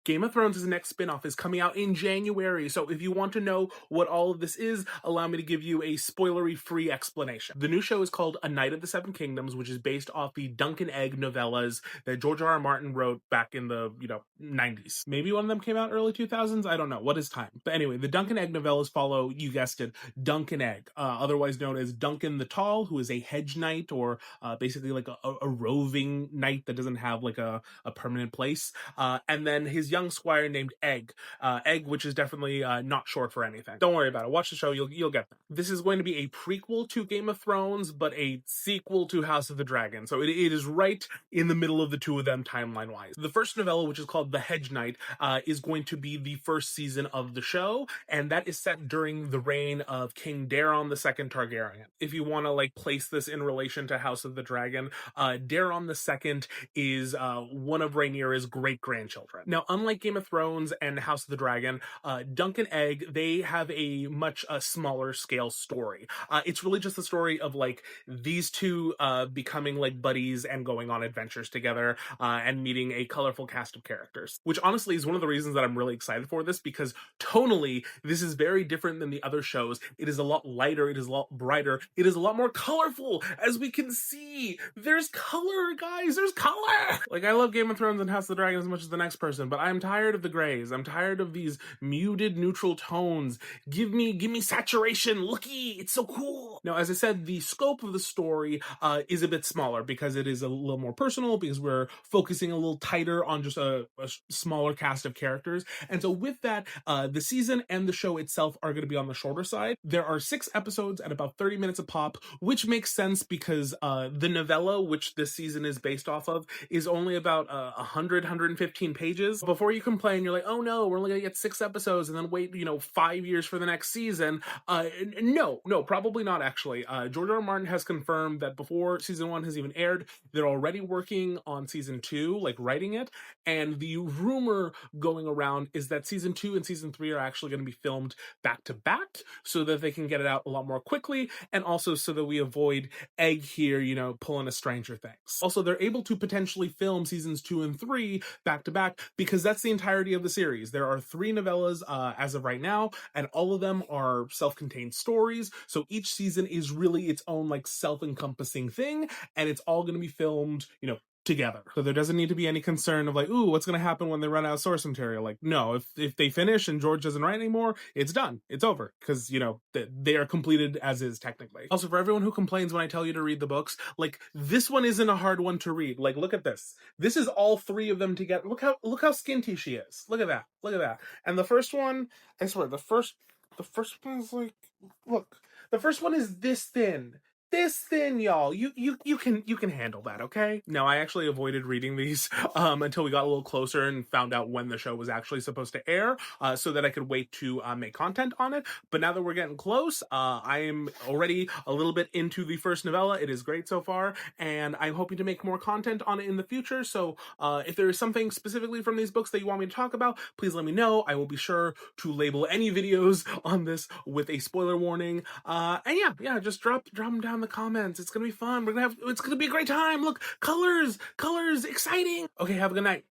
Game of Thrones' next spin-off is coming out in January, so if you want to know what all of this is, allow me to give you a spoilery-free explanation. The new show is called A Night of the Seven Kingdoms, which is based off the Dunk and Egg novellas that George R. R. Martin wrote back in the, 90s. Maybe one of them came out early 2000s? I don't know. What is time? But anyway, the Dunk and Egg novellas follow, you guessed it, Dunk and Egg, otherwise known as Duncan the Tall, who is a hedge knight, or basically like a roving knight that doesn't have like a permanent place. And then his young squire named Egg. Egg, which is definitely not short for anything. Don't worry about it. Watch the show. You'll get that. This is going to be a prequel to Game of Thrones, but a sequel to House of the Dragon. So it is right in the middle of the two of them timeline-wise. The first novella, which is called The Hedge Knight, is going to be the first season of the show, and that is set during the reign of King Daeron II Targaryen. If you want to like place this in relation to House of the Dragon, Daeron II is one of Rhaenyra's great-grandchildren. Now, unlike Game of Thrones and House of the Dragon, Dunk and Egg, they have a much smaller scale story. It's really just the story of like these two becoming like buddies and going on adventures together and meeting a colorful cast of characters, which honestly is one of the reasons that I'm really excited for this, because tonally this is very different than the other shows. It is a lot lighter, it is a lot brighter, it is a lot more colorful. As we can see, there's color, guys, there's color. Like, I love Game of Thrones and House of the Dragon as much as the next person, but I'm tired of the grays. I'm tired of these muted neutral tones. Give me saturation. Looky, it's so cool. Now, as I said, the scope of the story is a bit smaller because it is a little more personal, because we're focusing a little tighter on just a smaller cast of characters. And so with that, the season and the show itself are going to be on the shorter side. There are 6 episodes at about 30 minutes a pop, which makes sense because the novella, which this season is based off of, is only about 115 pages. Before you complain, you're like, oh no, we're only gonna get 6 episodes and then wait, 5 years for the next season. No, probably not actually. George R. R. Martin has confirmed that before season 1 has even aired, they're already working on season 2, like writing it. And the rumor going around is that season 2 and season 3 are actually going to be filmed back to back so that they can get it out a lot more quickly, and also so that we avoid Egg here, pulling a Stranger Things. Also, they're able to potentially film seasons 2 and 3 back to back because that's the entirety of the series. There are 3 novellas as of right now, and all of them are self-contained stories. So each season is really its own like self-encompassing thing, and it's all going to be filmed, together. So there doesn't need to be any concern of like, ooh, what's going to happen when they run out of source material? Like, no, if they finish and George doesn't write anymore, it's done. It's over. Because, they are completed as is technically. Also, for everyone who complains when I tell you to read the books, like, this one isn't a hard one to read. Like, look at this. This is all 3 of them together. Look how skinty she is. Look at that. Look at that. And the first one, I swear, the first one is like, look, the first one is this thin. This thin, y'all. You can handle that, okay? Now, I actually avoided reading these until we got a little closer and found out when the show was actually supposed to air, so that I could wait to make content on it. But now that we're getting close, I am already a little bit into the first novella. It is great so far, and I'm hoping to make more content on it in the future. So if there is something specifically from these books that you want me to talk about, please let me know. I will be sure to label any videos on this with a spoiler warning. And yeah, just drop them down in the comments. It's gonna be fun. It's gonna be a great time. Look, colors, exciting. Okay, have a good night.